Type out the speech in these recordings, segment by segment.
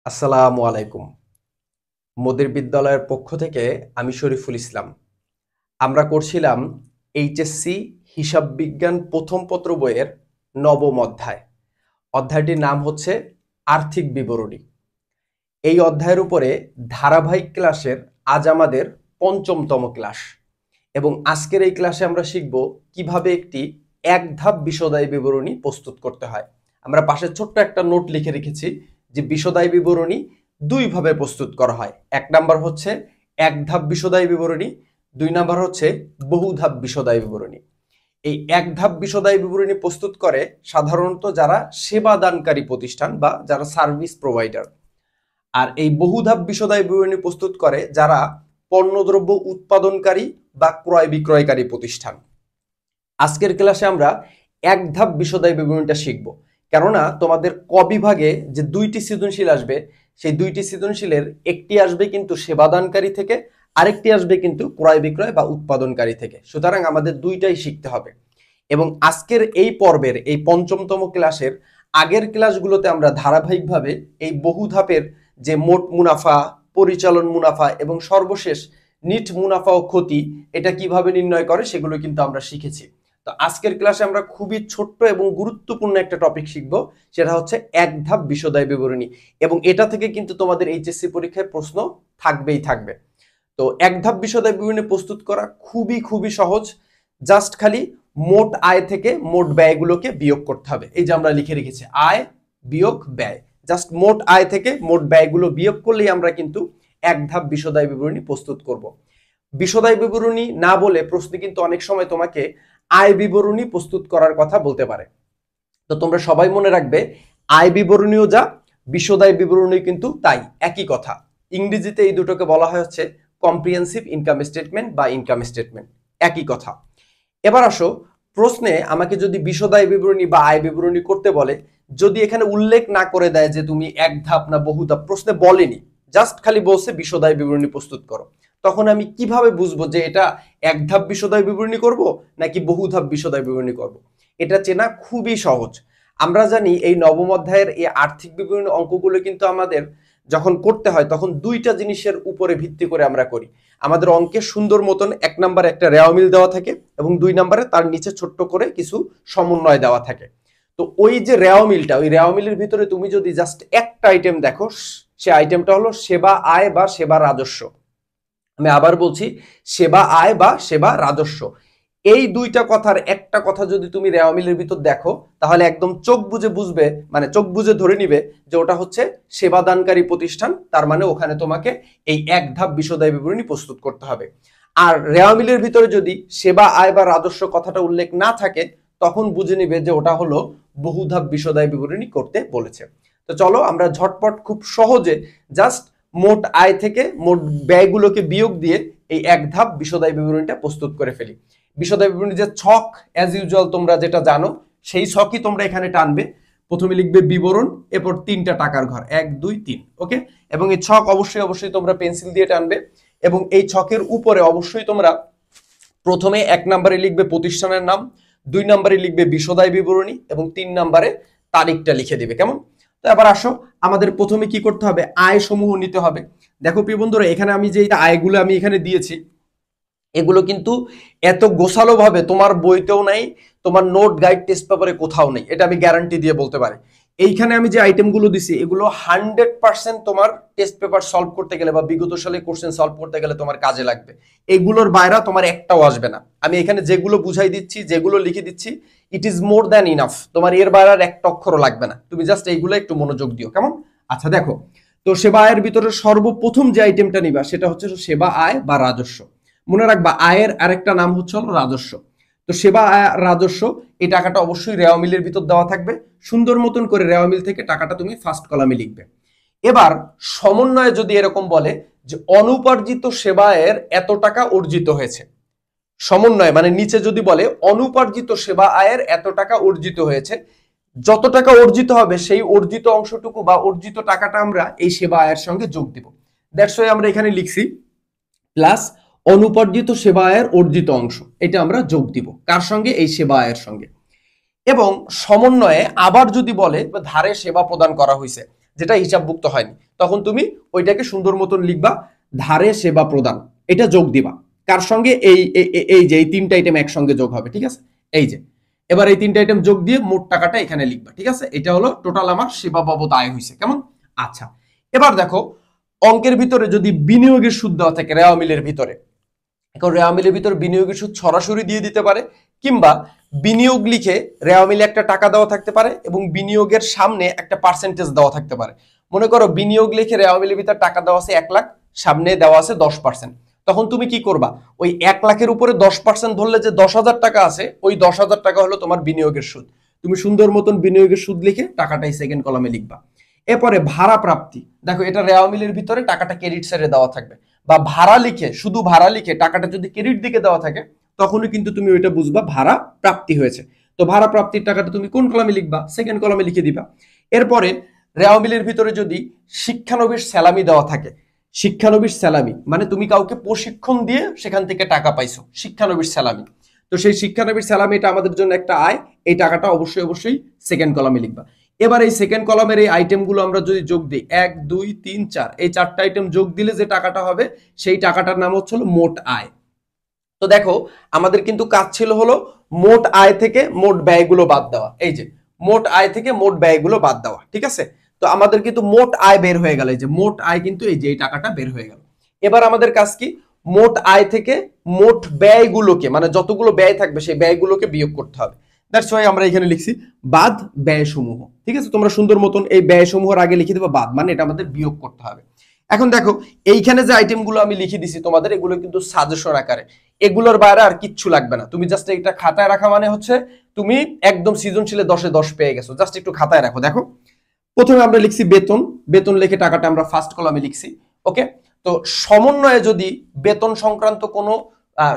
আসসালামু আলাইকুম। মোদের বিদ্যালয়ের পক্ষ থেকে আমি শরীফুল ইসলাম। আমরা করছিলাম এইচএসসি হিসাব বিজ্ঞান প্রথম পত্র বইয়ের নবম অধ্যায়। অধ্যায়টির নাম হচ্ছে আর্থিক বিবরণী। এই অধ্যায়ের উপরে ধারাবাহিক ক্লাসের আজ আমাদের পঞ্চমতম ক্লাস এবং আজকের এই ক্লাসে আমরা শিখব কিভাবে একটি এক ধাপ বিশদায়ী বিবরণী প্রস্তুত করতে হয়। আমরা পাশে ছোট্ট একটা নোট লিখে রেখেছি যে বিশদায়ী বিবরণী দুই ভাবে প্রস্তুত করা হয়। এক নাম্বার হচ্ছে এক ধাপ বিশদায়ী বিবরণী, দুই নাম্বার হচ্ছে বহু ধাপ বিশদায়ী বিবরণী। এই এক ধাপ বিশদায়ী বিবরণী প্রস্তুত করে সাধারণত যারা সেবা দানকারী প্রতিষ্ঠান বা যারা সার্ভিস প্রোভাইডার, আর এই বহুধাপ বিশদায়ী বিবরণী প্রস্তুত করে যারা পণ্যদ্রব্য উৎপাদনকারী বা ক্রয় বিক্রয়কারী প্রতিষ্ঠান। আজকের ক্লাসে আমরা এক ধাপ বিশদায়ী বিবরণীটা শিখব, কেননা তোমাদের ক বিভাগে যে দুইটি সৃজনশীল আসবে সেই দুইটি সৃজনশীলের একটি আসবে কিন্তু সেবাদানকারী থেকে, আরেকটি আসবে কিন্তু ক্রয় বিক্রয় বা উৎপাদনকারী থেকে। সুতরাং আমাদের দুইটাই শিখতে হবে এবং আজকের এই পর্বের এই পঞ্চমতম ক্লাসের আগের ক্লাসগুলোতে আমরা ধারাবাহিকভাবে এই বহু ধাপের যে মোট মুনাফা, পরিচালন মুনাফা এবং সর্বশেষ নিট মুনাফা ও ক্ষতি এটা কিভাবে নির্ণয় করে সেগুলো কিন্তু আমরা শিখেছি। তো আজকের ক্লাসে আমরা খুবই ছোট্ট এবং গুরুত্বপূর্ণ একটা টপিক শিখব, সেটা হচ্ছে এক ধাপ বিশদায়ী বিবরণী, এবং এটা থেকে কিন্তু তোমাদের এইচএসসি পরীক্ষায় প্রশ্ন থাকবেই থাকবে। তো এক ধাপ বিশদায়ী বিবরণী প্রস্তুত করা খুবই খুবই সহজ। জাস্ট খালি মোট আয় থেকে মোট ব্যয়গুলোকে বিয়োগ করতে হবে। এই যে আমরা লিখে রেখেছি আয় বিয়োগ ব্যয়, জাস্ট মোট আয় থেকে মোট ব্যয়গুলো বিয়োগ করলেই আমরা কিন্তু এক ধাপ বিশদায়ী বিবরণী প্রস্তুত করব। বিশদায়ী বিবরণী না বলে প্রশ্নে কিন্তু অনেক সময় তোমাকে আয় বিবরণী প্রস্তুত করার কথা বলতে পারে। তো তোমরা সবাই মনে রাখবে আয় বিবরণীও যা, বিশদায়ী বিবরণী কিন্তু তাই, একই কথা। ইংরেজিতে এই দুটোকে বলা হয় হচ্ছে কম্প্রিহেনসিভ ইনকাম স্টেটমেন্ট বা ইনকাম স্টেটমেন্ট, একই কথা। এবার আসো, প্রশ্নে আমাকে যদি বিশদায়ী বিবরণী বা আয় বিবরণী করতে বলে, যদি এখানে উল্লেখ না করে দেয় যে তুমি এক ধাপ না বহু ধাপ, প্রশ্নে বলেনি, জাস্ট খালি বলছে বিশদায়ী বিবরণী প্রস্তুত করো, তখন আমি কিভাবে বুঝবো যে এটা এক ধাপ বিশদায়ী বিবরণী করব নাকি বহু ধাপ বিশদায়ী বিবরণী করব? এটা চেনা খুবই সহজ। আমরা জানি এই নবম অধ্যায়ের এই আর্থিক বিবরণী অঙ্কগুলো কিন্তু আমাদের যখন করতে হয় তখন দুইটা জিনিসের উপরে ভিত্তি করে আমরা করি। আমাদের অঙ্কে সুন্দর মতন এক নম্বরে একটা রেওয়ামিল দেওয়া থাকে এবং দুই নম্বরে তার নিচে ছোট্ট করে কিছু সমন্বয় দেওয়া থাকে। তো ওই যে রেওয়ামিলটা, ওই রেওয়ামিলের ভিতরে তুমি যদি জাস্ট একটা আইটেম দেখো, সে আইটেমটা হলো সেবা আয় বা সেবা রাজস্ব। আমি আবার বলছি, সেবা আয় বা সেবা রাজস্ব। এই দুইটা কথার একটা কথা যদি তুমি রেওয়ামিলের ভিতর দেখো, তাহলে একদম চোখ বুজে বুঝবে, মানে চোখ বুজে ধরে নিবে যে ওটা হচ্ছে সেবাদানকারী প্রতিষ্ঠান। তার মানে ওখানে তোমাকে এই এক ধাপ বিশদায়ী বিবরণী প্রস্তুত করতে হবে। আর রেওয়ামিলের ভিতরে যদি সেবা আয় বা রাজস্ব কথাটা উল্লেখ না থাকে, তখন বুঝে নিবে যে ওটা হলো বহু ধাপ বিশদায়ী বিবরণী করতে বলেছে। তো চলো আমরা ঝটপট খুব সহজে জাস্ট মোট আয় থেকে মোট ব্যয়গুলোকে বিয়োগ দিয়ে এই এক ধাপ বিশদায়ী বিবরণীটা প্রস্তুত করে ফেলি। বিশদায়ী বিবরণী যে ছক অ্যাজ ইউজুয়াল তোমরা যেটা জানো, সেই ছকই তোমরা এখানে টানবে। প্রথমে লিখবে বিবরণ, এরপর তিনটা টাকার ঘর, 1 2 3, ওকে। এবং এই ছক অবশ্যই অবশ্যই তোমরা পেন্সিল দিয়ে টানবে এবং এই ছকের উপরে অবশ্যই তোমরা প্রথমে এক নম্বরে লিখবে প্রতিষ্ঠানের নাম, দুই নম্বরে লিখবে বিশদায়ী বিবরণী এবং তিন নম্বরে তারিখটা লিখে দিবে, কেমন? তো এবার আসো, আমাদের প্রথমে কি করতে হবে, আয় সমূহ নিতে হবে। দেখো প্রিয় বন্ধুরা, এখানে আমি যে আয়গুলো আমি এখানে দিয়েছি, এগুলো কিন্তু এত গোছালো ভাবে তোমার বইতেও নাই, তোমার নোট গাইড টেস্ট পেপারে কোথাও নেই, এটা আমি গ্যারান্টি দিয়ে বলতে পারি। এইখানে আমি যে আইটেমগুলো দিছি এগুলো 100% তোমার টেস্ট পেপার সলভ করতে গেলে বা বিগত সালে কোশ্চেন সলভ করতে গেলে তোমার কাজে লাগবে। এগুলোর বাইরে তোমার একটাও আসবে না। আমি এখানে যেগুলো বুঝাই দিচ্ছি, যেগুলো লিখে দিচ্ছি, it is more than enough. তোমার এর বাইরে আর একটা অক্ষরও লাগবে না, তুমি জাস্ট এইগুলো একটু মনোযোগ দিও, কেমন? আচ্ছা দেখো, তো সেবা আয়ের ভিতরে সর্বপ্রথম যে আইটেমটা নিবা সেটা হচ্ছে সেবা আয় বা রাজস্ব। মনে রাখবা আয়ের আরেকটা নাম হচ্ছে হলো রাজস্ব। তো সেবা আয় রাজস্ব, এই টাকাটা অবশ্যই রেওয়ামিলের ভিতর দেওয়া থাকবে। সুন্দর মতন করে রেওয়ামিল থেকে টাকাটা তুমি ফার্স্ট কলামে লিখবে। এবার সমন্বয়ে যদি এরকম বলে যে অনুপার্জিত সেবা আয়ের এত টাকা অর্জিত হয়েছে, সমন্বয় মানে নিচে যদি বলে অনুপার্জিত সেবা আয়ের এত টাকা অর্জিত হয়েছে, যত টাকা অর্জিত হবে সেই অর্জিত অংশটুকু বা অর্জিত টাকাটা আমরা এই সেবা আয়ের সঙ্গে যোগ দিব। দ্যাটস ওয়াই আমরা এখানে লিখছি প্লাস অনুপার্জিত সেবা আয়ের অর্জিত অংশ, এটা আমরা যোগ দিব কার সঙ্গে, এই সেবা আয়ের সঙ্গে। এবং সমন্বয়ে আবার যদি বলে ধারে সেবা প্রদান করা হয়েছে, যেটা হিসাবভুক্ত হয়নি, তখন তুমি ওইটাকে সুন্দর মতন লিখবা ধারে সেবা প্রদান, এটা যোগ দিবা কার সঙ্গে, এই যে এই তিনটা আইটেম একসঙ্গে যোগ হবে, ঠিক আছে। এই যে এবার এই তিনটা আইটেম যোগ দিয়ে মোট টাকাটা এখানে লিখবা, ঠিক আছে। এটা হলো টোটাল আমার সেবা বাবদ আয় হয়েছে, কেমন। আচ্ছা, এবার দেখো অঙ্কের ভিতরে যদি বিনিয়োগের সুদ দেওয়া থাকে রেওয়া মিলের ভিতরে, এখন রেওয়া মিলের ভিতরে বিনিয়োগের সুদ সরাসরি দিয়ে দিতে পারে, কিংবা বিনিয়োগ লিখে রেওয়া মিলে একটা টাকা দেওয়া থাকতে পারে এবং বিনিয়োগের সামনে একটা পার্সেন্টেজ দেওয়া থাকতে পারে। মনে করো বিনিয়োগ লিখে রেওয়া মিলের ভিতরে টাকা দেওয়া আছে 1 লাখ, সামনে দেওয়া আছে 10%, তখন তুমি কি করবা, ওই 1 লাখের উপরে 10% ধরলে যে 10,000 টাকা আছে, ওই 10,000 টাকা হলো তোমার বিনিয়োগের সুদ। তুমি সুন্দর মতন বিনিয়োগের সুদ লিখে টাকাটাই সেকেন্ড কলামে লিখবা। এরপরে ভাড়া প্রাপ্তি, দেখো এটা রেওয়া মিলের ভিতরে টাকাটা ক্রেডিট সাইডে দেওয়া থাকবে, বা ভাড়া লিখে, শুধু ভাড়া লিখে টাকাটা যদি ক্রেডিট দিকে দেওয়া থাকে, তখনই কিন্তু তুমি ওইটা বুঝবা ভাড়া প্রাপ্তি হয়েছে। তো ভাড়া প্রাপ্তির টাকাটা তুমি কোন কলামে লিখবা, সেকেন্ড কলামে লিখে দিবা। এরপরে রেওয়া মিলের ভিতরে যদি শিক্ষানবিশ স্যালামি দেওয়া থাকে, শিক্ষানবিশ স্যালামি মানে তুমি কাউকে প্রশিক্ষণ দিয়ে সেখান থেকে টাকা পাইছো, শিক্ষানবিশ স্যালামি। তো সেই শিক্ষানবিশ স্যালামি এটা আমাদের জন্য একটা আয়, এই টাকাটা অবশ্যই অবশ্যই সেকেন্ড কলামে লিখবা। এবার এই সেকেন্ড কলামের এই আইটেমগুলো আমরা যদি যোগ দিই, 1 2 3 4, এই 4টা আইটেম যোগ দিলে যে টাকাটা হবে, সেই টাকাটার নাম হচ্ছে মোট আয়। তো দেখো আমাদের কিন্তু কাজ ছিল হলো মোট আয় থেকে মোট ব্যয়গুলো বাদ দেওয়া, এই যে মোট আয় থেকে মোট ব্যয়গুলো বাদ দেওয়া, ঠিক আছে। তো আমাদের কিন্তু মোট আয় বের হয়ে গেল, এই যে মোট আয় কিন্তু এই যে এই টাকাটা বের হয়ে গেল। এবার আমাদের কাজ কি, মোট আয় থেকে মোট ব্যয়গুলোকে, মানে যতগুলো ব্যয় থাকবে সেই ব্যয়গুলোকে বিয়োগ করতে হবে। দ্যাটস ওয়াই আমরা এখানে লিখছি বাদ ব্যয়সমূহ, ঠিক আছে। তোমরা সুন্দর মতন এই ব্যয়সমূহের আগে লিখে দেবো বাদ, মানে এটা আমাদের বিয়োগ করতে হবে। এখন দেখো এইখানে যে আইটেমগুলো আমি লিখে দিছি তোমাদের, এগুলো কিন্তু সাজেশন আকারে, এগুলোর বাইরে আর কিচ্ছু লাগবে না। তুমি জাস্ট এটা খাতায় রাখা মানে হচ্ছে তুমি একদম সৃজনশীলে 10-এ 10 পেয়ে গেছো, জাস্ট একটু খাতায় রাখো। দেখো প্রথমে আমরা লিখছি বেতন, বেতন লিখে টাকাটা আমরা ফার্স্ট কলামে লিখছি, ওকে। তো সমন্বয়ে যদি বেতন সংক্রান্ত কোনো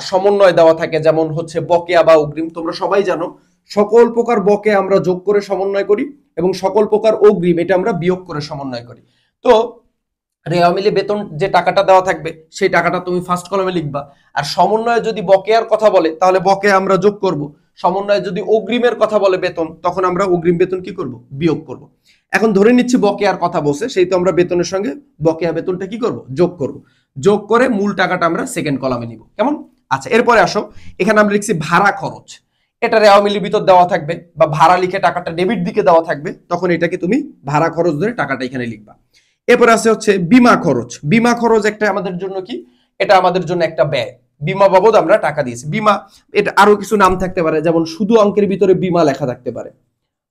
সমন্বয় দেওয়া থাকে, যেমন হচ্ছে বকেয়া বা অগ্রিম, তোমরা সবাই জানো সকল প্রকার বকেয়া আমরা যোগ করে সমন্বয় করি এবং সকল প্রকার অগ্রিম এটা আমরা বিয়োগ করে সমন্বয় করি। তো রেওয়া মিলে বেতন যে টাকাটা দেওয়া থাকবে সেই টাকাটা তুমি ফার্স্ট কলামে লিখবা। আর সমন্বয়ে যদি বকেয়ার কথা বলে তাহলে বকেয়া আমরা যোগ করব, সমন্বয়ে যদি অগ্রিমের কথা বলে বেতন, তখন আমরা অগ্রিম বেতন কি করব, বিয়োগ করব। এখন ধরে নিচ্ছি বকেয়ার কথা বলছে, সেই তো আমরা বেতনের সঙ্গে বকেয়া বেতনটা কি করব, যোগ করব। যোগ করে মূল টাকাটা আমরা সেকেন্ড কলামে নিব, কেমন। আচ্ছা, এরপরে আসো, এখানে আমরা লিখছি ভাড়া খরচ, এটা রেওয়া মিলের ভিতর দেওয়া থাকবে, বা ভাড়া লিখে টাকাটা ডেবিট দিকে দেওয়া থাকবে, তখন এটাকে তুমি ভাড়া খরচ ধরে টাকাটা এখানে লিখবা। এরপর আছে হচ্ছে বিমা খরচ, বিমা খরচ একটা আমাদের জন্য কি, এটা আমাদের জন্য একটা ব্যয়, বিমা বাবদ আমরা টাকা দিয়েছি। বিমা এটা আরো কিছু নাম থাকতে পারে, যেমন শুধু অঙ্কের ভিতরে বিমা লেখা থাকতে পারে,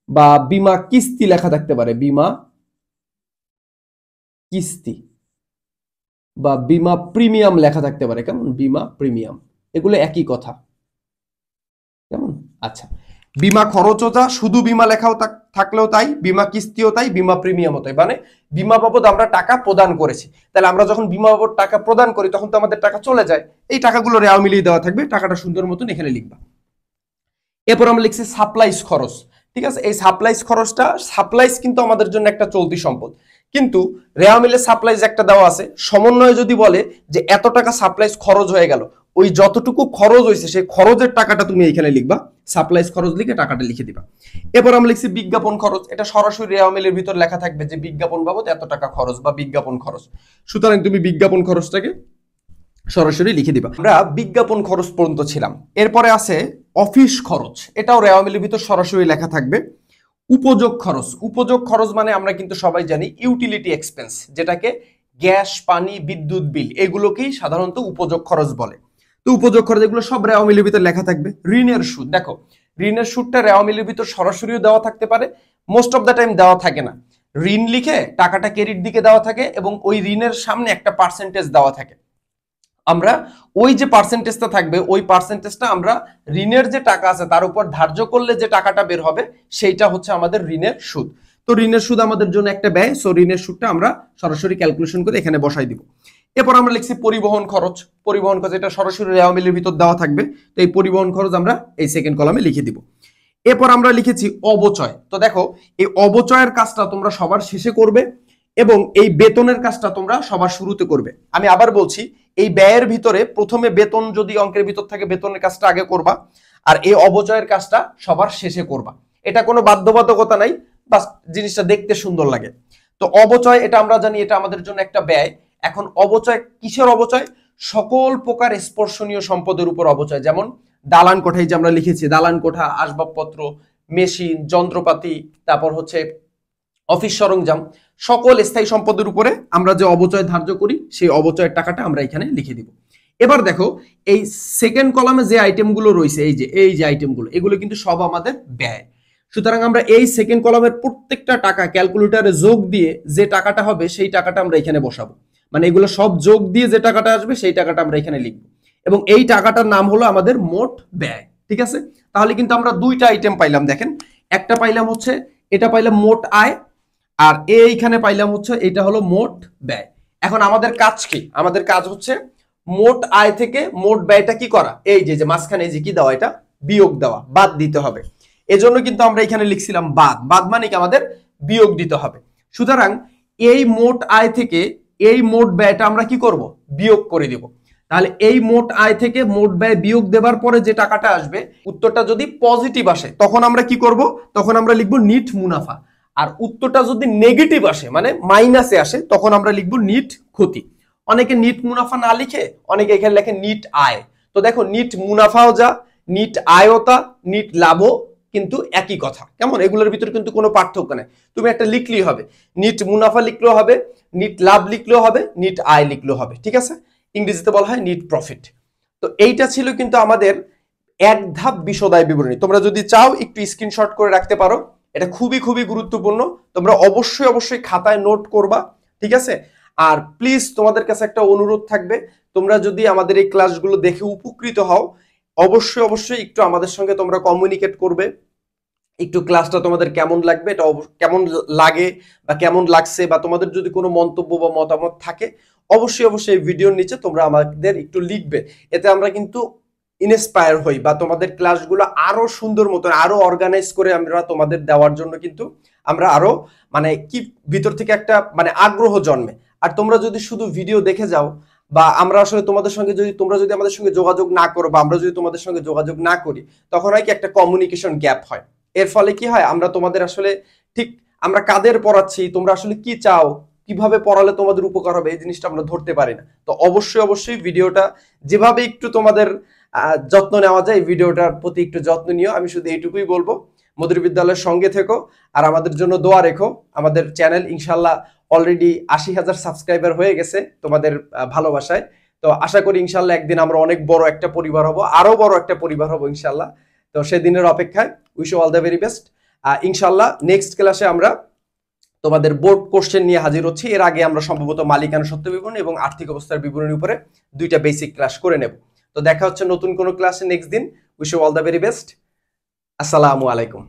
বা বিমা কিস্তি লেখা থাকতে পারে, বিমা কিস্তি, বা বিমা প্রিমিয়াম লেখা থাকতে পারে, কেমন, বিমা প্রিমিয়াম, এগুলো একই কথা, কেমন। আচ্ছা, বিমা খরচও তা, শুধু বিমা লেখাও থাকলেও তাই, বিমা কিস্তিও তাই, বিমা প্রিমিয়ামও তাই, মানে বিমা বাবদ আমরা টাকা প্রদান করেছি। তাহলে আমরা যখন বিমা বাবদ টাকা প্রদান করি তখন তো আমাদের টাকা চলে যায়, এই টাকাগুলো রেওয়া মিলিয়ে দেওয়া থাকবে, টাকাটা সুন্দর মতন এখানে লিখবা। এরপর আমরা লিখছি সাপ্লাইস খরচ, ঠিক আছে। এই সাপ্লাইস খরচটা, সাপ্লাইস কিন্তু আমাদের জন্য একটা চলতি সম্পদ, কিন্তু রেওয়া মিলে সাপ্লাইস একটা দেওয়া আছে, সমন্বয়ে যদি বলে যে এত টাকা সাপ্লাইস খরচ হয়ে গেল, ওই যতটুকু খরচ হয়েছে সেই খরচের টাকাটা তুমি এখানে লিখবা, সাপ্লাইস খরচ লিখে টাকাটা লিখে দিবা। এরপর আমরা লিখছি বিজ্ঞাপন খরচ, এটা সরাসরি রেওয়া মিলের ভিতর লেখা থাকবে যে বিজ্ঞাপন বাবদ এত টাকা খরচ বা বিজ্ঞাপন খরচ, সুতরাং তুমি বিজ্ঞাপন খরচটাকে সরাসরি লিখে দিবা। আমরা বিজ্ঞাপন খরচ পর্যন্ত ছিলাম। এরপরে আছে অফিস খরচ, এটাও রেওয়া মিলের ভিতর সরাসরি লেখা থাকবে। উপযোগ খরচ, উপযোগ খরচ মানে আমরা কিন্তু সবাই জানি ইউটিলিটি এক্সপেন্স, যেটাকে গ্যাস, পানি, বিদ্যুৎ বিল, এগুলোকেই সাধারণত উপযোগ খরচ বলে। তো উপযোগ খরচ এগুলো সব রেওয়া মিলের ভিতর লেখা থাকবে। ঋণের সুদ, দেখো ঋণের সুদটা রেওয়া মিলের ভিতর সরাসরিও দেওয়া থাকতে পারে, মোস্ট অফ দ্য টাইম দেওয়া থাকে না। ঋণ লিখে টাকাটা ক্রেডিট দিকে দেওয়া থাকে এবং ওই ঋণের সামনে একটা পার্সেন্টেজ দেওয়া থাকে, আমরা ওই যে পার্সেন্টেজটা থাকবে ওই পার্সেন্টেজটা আমরা ঋণের যে টাকা আছে তার উপর ধার্য করলে যে টাকাটা বের হবে সেইটা হচ্ছে আমাদের ঋণের সুদ। তো ঋণের সুদ আমাদের জন্য একটা ব্যয়, সো ঋণের সুদটা আমরা সরাসরি ক্যালকুলেশন করে এখানে বসাই দিব। এরপর আমরা লিখছি পরিবহন খরচ, পরিবহন খরচ এটা সরাসরি রেওয়া মিলের ভিতর দেওয়া থাকবে, তো এই পরিবহন খরচ আমরা এই সেকেন্ড কলামে লিখে দিব। এরপর আমরা লিখেছি অবচয়, তো দেখো এই অবচয়ের কাজটা তোমরা সবার শেষে করবে এবং এই বেতনের কাজটা তোমরা সবার শুরুতে করবে। আমি আবার বলছি, এই ব্যয়ের ভিতরে প্রথমে বেতন যদি অঙ্কের ভিতর থাকে বেতনের কাজটা আগে করবা, আর এই অবচয়ের কাজটা সবার শেষে করবা। এটা কোনো বাধ্যবাধকতা নাই, বাস জিনিসটা দেখতে সুন্দর লাগে। তো তো অবচয় এটা আমরা জানি এটা আমাদের জন্য একটা ব্যয়। এখন অবচয় কিসের অবচয়? সকল প্রকার স্পর্শনীয় সম্পদের উপর অবচয়, যেমন দালান কোঠায় যে আমরা লিখেছি দালান কোঠা, আসবাবপত্র, মেশিন, যন্ত্রপাতি, তারপর হচ্ছে অফিস সরঞ্জাম, সকল স্থায়ী সম্পদের উপরে আমরা যে অবচয় ধার্য করি সেই অবচয়ের টাকাটা আমরা এখানে লিখে দিব। এবার দেখো এই সেকেন্ড কলামে যে আইটেমগুলো রয়েছে, এই যে আইটেমগুলো, এগুলো কিন্তু সব আমাদের ব্যয়। সুতরাং আমরা এই সেকেন্ড কলামের প্রত্যেকটা টাকা ক্যালকুলেটরে যোগ দিয়ে যে টাকাটা হবে সেই টাকাটা আমরা এখানে বসাবো, মানে এগুলো সব যোগ দিয়ে যে টাকাটা আসবে সেই টাকাটা আমরা এখানে লিখবো, এবং এই টাকাটার নাম হলো আমাদের মোট ব্যয়। ঠিক আছে, তাহলে কিন্তু আমরা দুইটা আইটেম পাইলাম। দেখেন, একটা পাইলাম হচ্ছে এটা পাইলাম মোট আয়, আর এইখানে পাইলাম হচ্ছে এটা হলো মোট ব্যয়। এখন আমাদের কাজ কি? আমাদের কাজ হচ্ছে মোট আয় থেকে মোট ব্যয়টা কি করা, এই যে মাঝখানে এই যে কি দেওয়া, এটা বিয়োগ দেওয়া, বাদ দিতে হবে। এজন্য কিন্তু আমরা এখানে লিখছিলাম বাদ। বাদ মানে কি? আমাদের বিয়োগ দিতে হবে। সুতরাং এই মোট আয় থেকে এই মোট ব্যয়টা আমরা কি করব? বিয়োগ করে দিব। তাহলে এই মোট আয় থেকে মোট ব্যয় বিয়োগ দেবার পরে যে টাকাটা আসবে, উত্তরটা যদি পজিটিভ আসে তখন আমরা কি করব? তখন আমরা লিখব নিট মুনাফা। আর উত্তরটা যদি নেগেটিভ আসে মানে মাইনাসে আসে তখন আমরা লিখব নিট ক্ষতি। অনেকে নিট মুনাফা না লিখে অনেকে এখানে লেখে নিট আয়। তো দেখো, নিট মুনাফাও যা, নিট আয়ও তা, নিট লাভও কিন্তু একই কথা। কেমন? এগুলোর ভিতরে কিন্তু কোনো পার্থক্য নেই। তুমি একটা লিখলেই হবে, নিট মুনাফা লিখলেও হবে, নিট লাভ লিখলেও হবে, নিট আয় লিখলেও হবে। ঠিক আছে, ইংরেজিতে বলা হয় নিট প্রফিট। তো এইটা ছিল কিন্তু আমাদের এক ধাপ বিশদায় বিবরণী। তোমরা যদি চাও একটু স্ক্রিনশট করে রাখতে পারো, এটা খুবই খুবই গুরুত্বপূর্ণ। তোমরা অবশ্যই খাতায় নোট করবা। ঠিক আছে, আর প্লিজ তোমাদের কাছে একটা অনুরোধ থাকবে, তোমরা যদি আমাদের এই ক্লাসগুলো দেখে উপকৃত হও, অবশ্যই একটু আমাদের সঙ্গে তোমরা কমিউনিকেট করবে। একটু ক্লাসটা তোমাদের কেমন লাগবে, এটা কেমন লাগে বা কেমন লাগছে, বা তোমাদের যদি কোনো মন্তব্য বা মতামত থাকে অবশ্যই ভিডিওর নিচে তোমরা আমাদের একটু লিখবে। এতে আমরা কিন্তু ইন্সপায়ার হই, বা তোমাদের ক্লাসগুলো আরো সুন্দর মতো আরো অর্গানাইজ করে আমরা তোমাদের দেওয়ার জন্য কিন্তু আমরা আরো মানে কি ভিতর থেকে একটা মানে আগ্রহ জন্মে। আর তোমরা যদি শুধু ভিডিও দেখে যাও, বা আমরা আসলে তোমাদের সঙ্গে তোমরা যদি আমাদের সঙ্গে যোগাযোগ না করো, বা আমরা যদি তোমাদের সঙ্গে যোগাযোগ না করি, তখন হয় কি একটা কমিউনিকেশন গ্যাপ হয়। এর ফলে কি হয়, আমরা তোমাদের আসলে ঠিক আমরা কাদের পড়াচ্ছি, তোমরা আসলে কি চাও, কিভাবে পড়ালে তোমাদের উপকার হবে, এই জিনিসটা আমরা ধরতে পারি না। তো অবশ্যই ভিডিওটা যেভাবে একটু তোমাদের যত্ন নেওয়া যায়, ভিডিওটার প্রতি একটু যত্ন নিও। আমি শুধু এইটুকুই বলবো, মধুর বিদ্যালয়ের সঙ্গে থেকো আর আমাদের জন্য দোয়া রেখো। আমাদের চ্যানেল ইনশাল্লাহ অলরেডি 80,000 সাবস্ক্রাইবার হয়ে গেছে তোমাদের ভালোবাসায়। তো আশা করি ইনশাল্লাহ একদিন আমরা অনেক বড় একটা পরিবার হব, আরো বড় একটা পরিবার হব ইনশাল্লাহ। তো সেদিনের অপেক্ষায় wish you all the very best. ইনশাল্লাহ নেক্সট ক্লাসে আমরা তোমাদের বোর্ড কোশ্চেন নিয়ে হাজির হচ্ছি। এর আগে আমরা সম্ভবত মালিকানা সত্ত্ব বিবরণী এবং আর্থিক অবস্থার বিবরণীর উপরে দুইটা বেসিক ক্লাস করে নেব। তো দেখা হচ্ছে নতুন কোনো ক্লাসে নেক্সট দিন। Wish you all the very best. আসসালামু আলাইকুম।